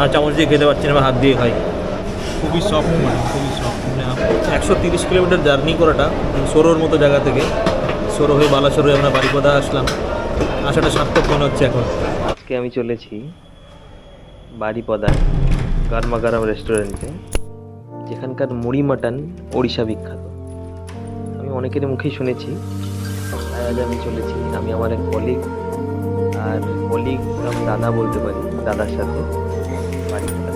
আর চামচ দিয়ে খেতে পারছি না, বা হাত দিয়ে খাই। খুবই সফট, মানে খুবই সফট। 130 কিলোমিটার জার্নি করাটা সরোর মতো জায়গা থেকে, সরো হয়ে বালাসর হয়ে আমরা বারিপদা আসলাম, আসাটা সার্থক মনে হচ্ছে এখন। আজকে আমি চলেছি বারিপদার গরমা গরম রেস্টুরেন্টে, যেখানকার মুড়ি মাটন ওড়িশা বিখ্যাত। আমি অনেকের মুখেই শুনেছি, তাই আজ আমি চলেছি। আমি আমার এক কলিগ দাদা বলতে পারি, দাদার সাথে বারিপদা।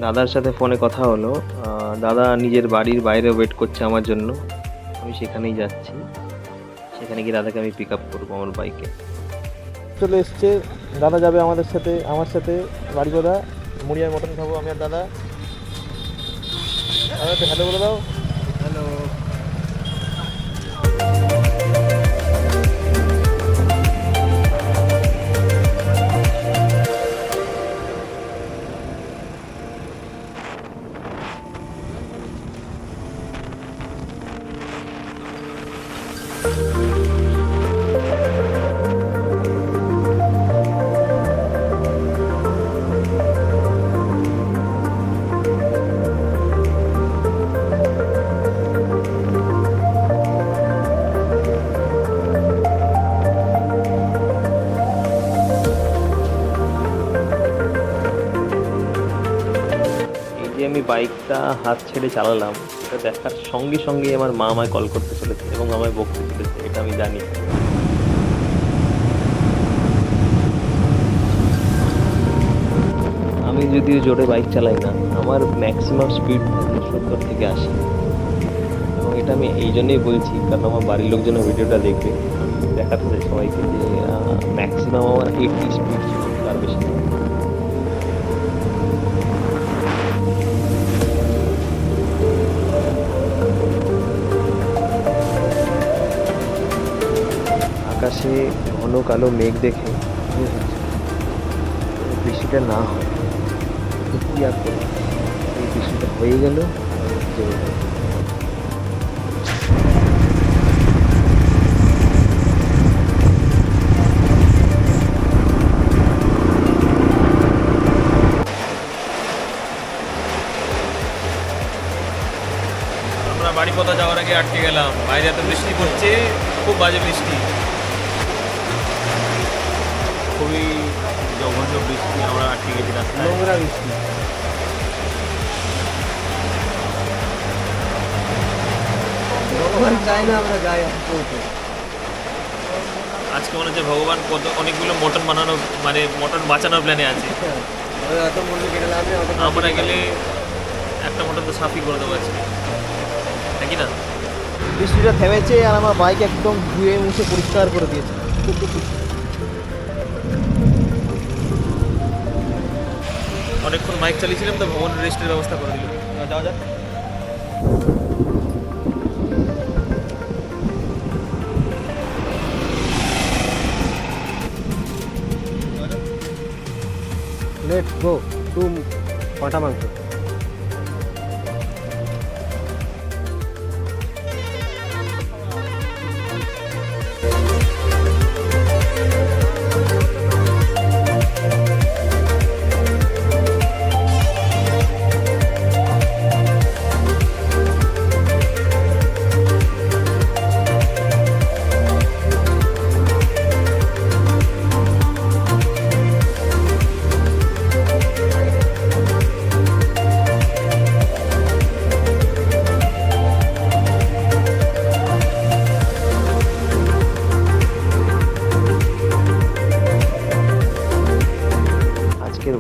দাদার সাথে ফোনে কথা হলো। দাদা নিজের বাড়ির বাইরে ওয়েট করছে আমার জন্য। আমি সেখানেই যাচ্ছি, সেখানে গিয়ে দাদাকে আমি পিক আপ করবো আমার বাইকে। চলে এসছে দাদা, যাবে আমার সাথে বারিপদা। মুড়ি আর মটন খাবো আমি আর দাদা। তো হ্যালো বলে দাও। হ্যালো। আমি বাইকটা হাত ছেড়ে চালালাম, এটা দেখার সঙ্গে সঙ্গে আমার মা আমায় কল করতে চলেছে এবং আমায় বকতে চলেছে, এটা আমি জানি। আমি যদিও জোরে বাইক চালাই না, আমার ম্যাক্সিমাম স্পিড 70 থেকে 80, এবং এটা আমি এই জন্যই বলছি কারণ আমার বাড়ির লোকজন ভিডিওটা দেখবে। দেখাতে চাই সবাইকে যে ম্যাক্সিমাম আমার 80 স্পিড ছিল, তার বেশি না। আকাশে ঘন কালো মেঘ দেখে বৃষ্টিটা না হয়, কি আর করবো, এই বৃষ্টিটা হয়ে গেল। আমরা বারিপদা যাওয়ার আগে আটকে গেলাম, বাইরে এত বৃষ্টি পড়ছে, খুব বাজে বৃষ্টি, খুবই জঘন্য বৃষ্টি। আমরা আটকে গেছি রাস্তায়, নোংরা বৃষ্টি। আজকে মনে হচ্ছে ভগবান অনেকগুলো মটন বানানো, মানে মটন বাঁচানোর প্ল্যানে আছে। আমরা গেলে একটা মটন তো সাফই করে দেবো আজকে, নাকি না? বৃষ্টিটা থেমেছে আর আমার বাইক একদম ধুয়ে মুছে পরিষ্কার করে দিয়েছে। অনেকক্ষণ বাইক চালিয়েছিলাম তো ভবন রেস্টের ব্যবস্থা করে দিল। যাওয়া যাক। লেটস গো টু পাটা মাংস।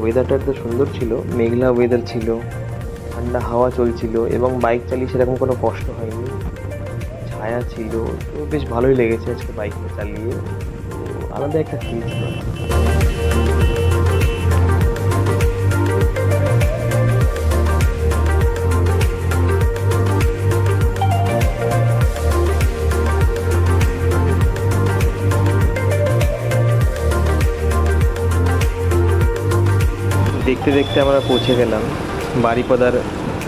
ওয়েদারটা এত সুন্দর ছিল, মেঘলা ওয়েদার ছিল, ঠান্ডা হাওয়া চলছিল এবং বাইক চালিয়ে সেরকম কোনো কষ্ট হয়নি, ছায়া ছিল, তো বেশ ভালোই লেগেছে আজকে বাইক চালিয়ে, তো আলাদা একটা ফিল ছিল। দেখতে দেখতে আমরা পৌঁছে গেলাম বারিপদার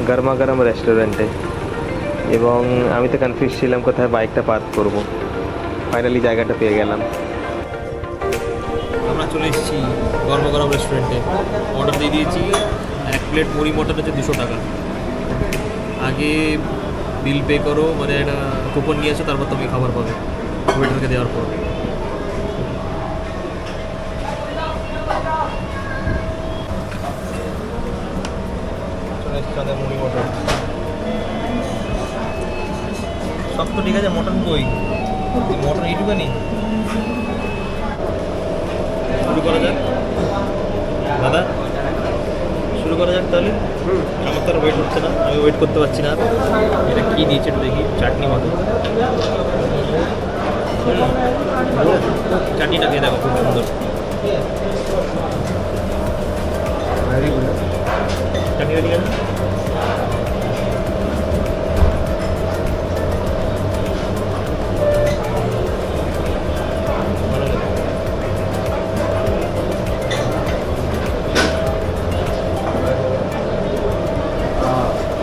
গরমা গরম রেস্টুরেন্টে, এবং আমি তো কনফিউজ ছিলাম কোথায় বাইকটা পার্ক করব। ফাইনালি জায়গাটা পেয়ে গেলাম। আমরা চলে এসেছি গরমা গরম রেস্টুরেন্টে। অর্ডার দিয়ে দিয়েছি 1 প্লেট মুড়ি মটন হচ্ছে 200 টাকা। আগে বিল পে করো, মানে একটা কুপন নিয়ে এসো, তারপর তুমি খাবার পাবে ওয়েটারকে দেওয়ার পর। মুড়ি মটন সব তো ঠিক আছে, মটন কই? মটন এইটুখানি। শুরু করা যাক দাদা, শুরু করা যাক তাহলে। আমার তো আর ওয়েট হচ্ছে না, আমি ওয়েট করতে পারছি না। এটা কী দিয়েছে একটু দেখি, চাটনি মতো। চাটনিটা দিয়ে দেখো, খুব সুন্দর। চাটনিটা ঠিক আছে।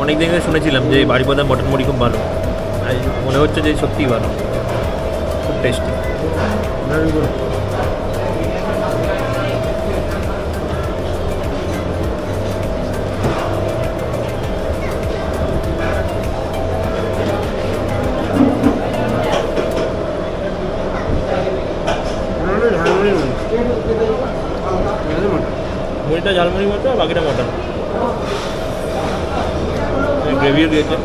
অনেক দিন ধরে শুনেছিলাম যে বারিপদার মটন মুড়ি খুব ভালো, আর মনে হচ্ছে যে সত্যিই ভালো, খুব টেস্টি। মুড়িটা ঝালমুড়ি মতো, আর বাকিটা মটন। গ্রেভিও দিয়েছে।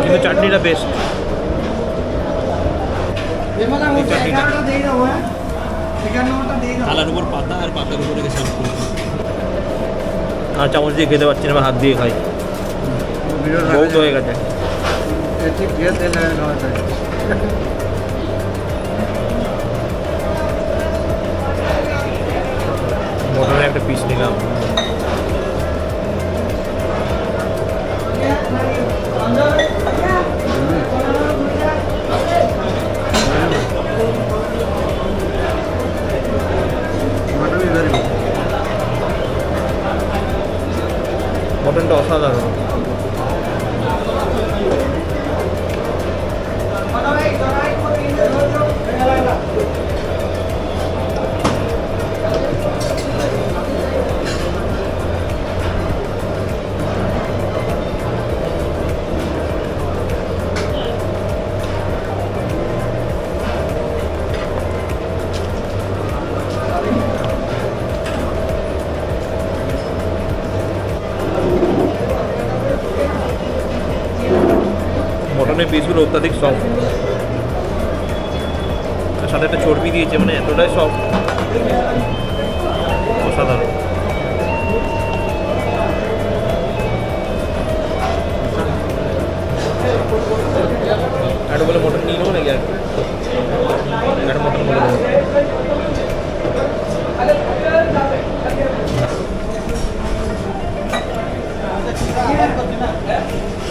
কিন্তু চাটনিটা বেস্ট। থালার উপর পাতা, আর পাতার উপরে সার্ভ করে, আর চামচ দিয়ে খেতে পারছি না, হাত দিয়ে খাই। বহুত হয়ে গেছে। মটনের একটা পিস নিলাম। মটনটা অসাধারণ। মটনের পিসগুলো অত্যাধিক সফট, তার সাথে একটা চর্বি দিয়েছে, মানে এতটাই সফট, অসাধারণ। একটা বলে মটন নিয়ে নেবো নাকি? আর একটা মটন বলে দেবো।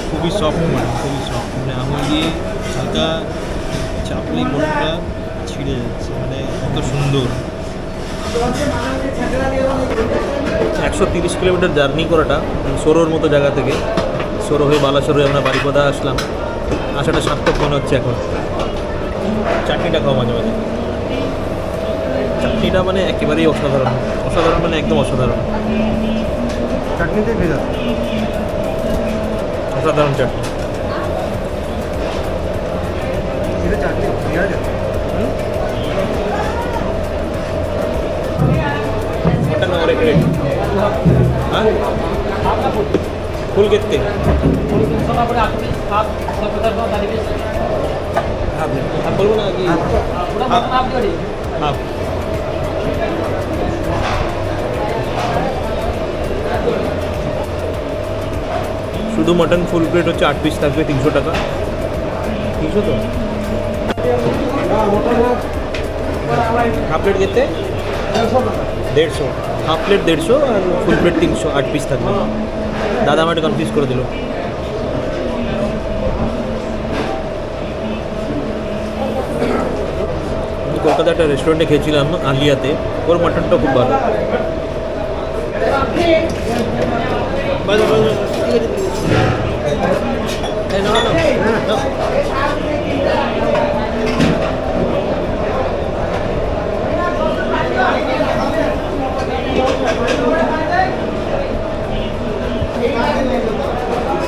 খুবই সফট মানে, খুবই সফট, মানে আঙুল দিয়ে হালকা চাপলেই মটনটা ছিঁড়ে যাচ্ছে, মানে কত সুন্দর। 130 কিলোমিটার জার্নি করাটা সরোর মতো জায়গা থেকে, সরো হয়ে বালাসর হয়ে আমরা বারিপদা আসলাম। আসাটা সার্থক মনে হচ্ছে এখন। চাটনিটা খাওয়া মাঝে মাঝে, চাটনিটা মানে একেবারেই অসাধারণ, অসাধারণ মানে একদম অসাধারণ। চাটনিতে ভেজা, অসাধারণ চাটনি। मटन और एक रेट हाँ फुल कितने आप बोलो ना कि हाफ শুধু মটন ফুল প্লেট হচ্ছে 8 পিস থাকবে 300 টাকা। 300 তো হাফ প্লেট कितने 150 হাফ প্লেট 150 আর ফুল প্লেট 300 8 পিস থাকবে। দাদা আমাকে কনফিউজ করে দিল। কলকাতা একটা রেস্টুরেন্টে খেয়েছিলাম আলিয়াতে, ওর মাটনটা খুব ভালো।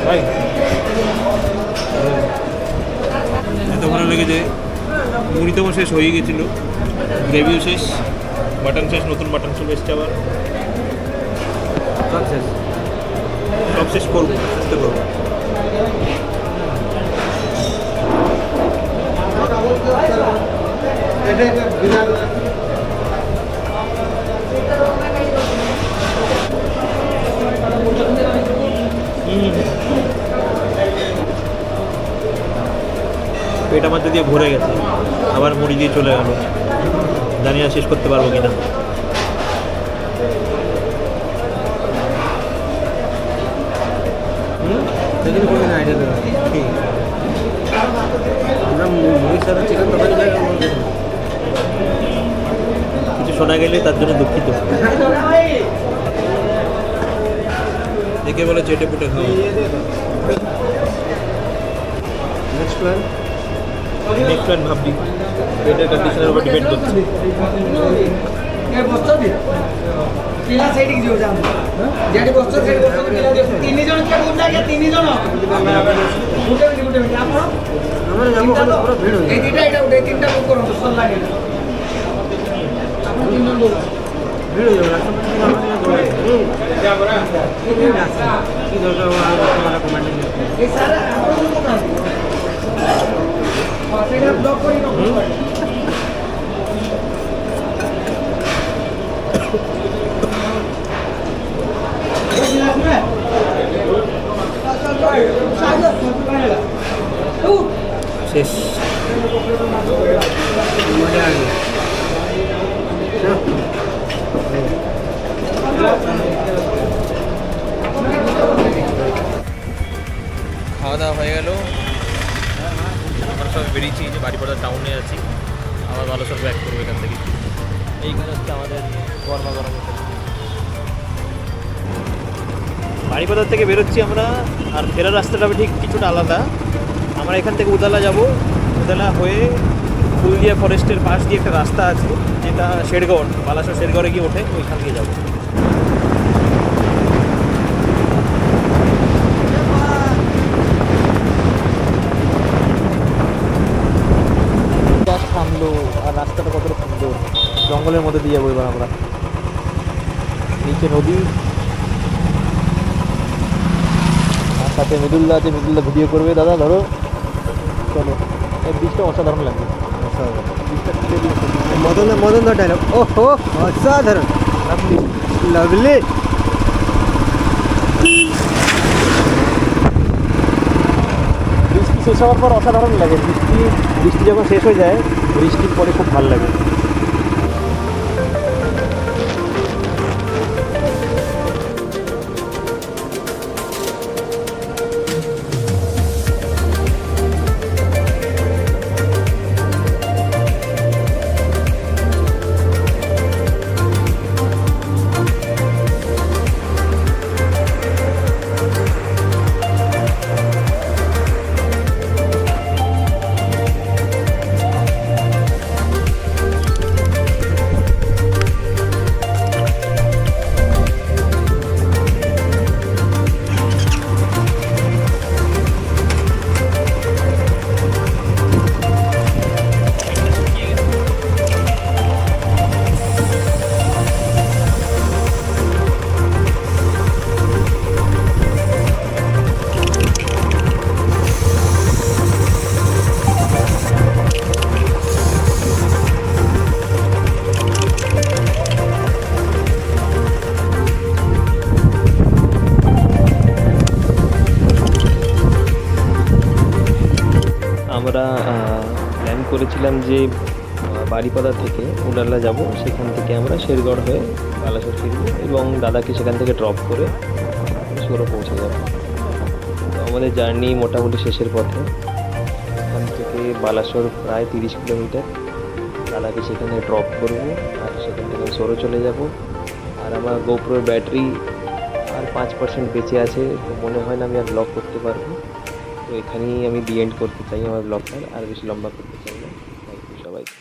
ভাই এত ভালো লেগেছে, মুড়ি তো শেষ হয়ে গেছিলো, গ্রেভিও শেষ, মাটন শেষ, নতুন মাটন চলে এসছে আবার, সব শেষ, সব শেষ করবো, চেষ্টা করবো। পেট আমার দিয়ে ভরে গেছে, আবার মুড়ি দিয়ে চলে গেল, জানি না শেষ করতে পারবো কিনা। কিছু শোনা গেলে তার জন্য দুঃখিত। দেখে বলে চেটে পুটে খাও। নেক্সট প্ল্যান ভাবছি, পেটের কন্ডিশনের উপর ডিপেন্ড করছে। শেষ। খাওয়া দাওয়া হয়ে গেল, আমরা সব বেরিয়েছি, যে বারিপাড়া টাউনে আছি, আবার ভালো সব ব্যাক করবো এখান থেকে। এইখানে হচ্ছে আমাদের গরমা গরম হোটেল। বারিপাড়ার থেকে বেরোচ্ছি আমরা, আর ফেরার রাস্তাটা ঠিক কিছুটা আলাদা। আমরা এখান থেকে উদালা যাব, উদালা হয়ে ফুলদিয়া ফরেস্টের পাশ দিয়ে একটা রাস্তা আছে, যেটা শেরগড়, বালাসর শেরগড়ে গিয়ে ওঠে, ওইখান দিয়ে যাবো। বাস থামলো, আর রাস্তাটা কতটা সুন্দর, জঙ্গলের মধ্যে দিয়ে যাবো এবার আমরা। নিচে নদী, আর সাথে মৃদুল্লা আছে, মৃদুল্লা ভিডিও করবে। দাদা ধরো, চলো। এই বীজটা অসাধারণ লাগবে, মদন ধর ডায়লগ, ও হো অসাধারণ, লাভলি। বৃষ্টি শেষ হওয়ার পর অসাধারণ লাগে, বৃষ্টি যখন শেষ হয়ে যায়, বৃষ্টির পরে খুব ভালো লাগে। আমরা প্ল্যান করেছিলাম যে বারিপাদা থেকে উডাল্লা যাব, সেখান থেকে আমরা শেরগড় হয়ে বালাসর ফিরব এবং দাদাকে সেখান থেকে ড্রপ করে শেরগড় পৌঁছে যাব। তো আমাদের জার্নি মোটামুটি শেষের পথে। এখান থেকে বালাসর প্রায় 30 কিলোমিটার, দাদাকে সেখানে ড্রপ করবো আর সেখান থেকে আমি সরো চলে যাব। আর আমার গোপ্রোর ব্যাটারি আর 5% বেঁচে আছে, তো মনে হয় না আমি আর ব্লগ করতে পারবো। তো এখানেই আমি দি এন্ড করতে চাই আমার ব্লগটা, আর বেশি লম্বা করতে চাই না। থ্যাংক ইউ সবাইকে।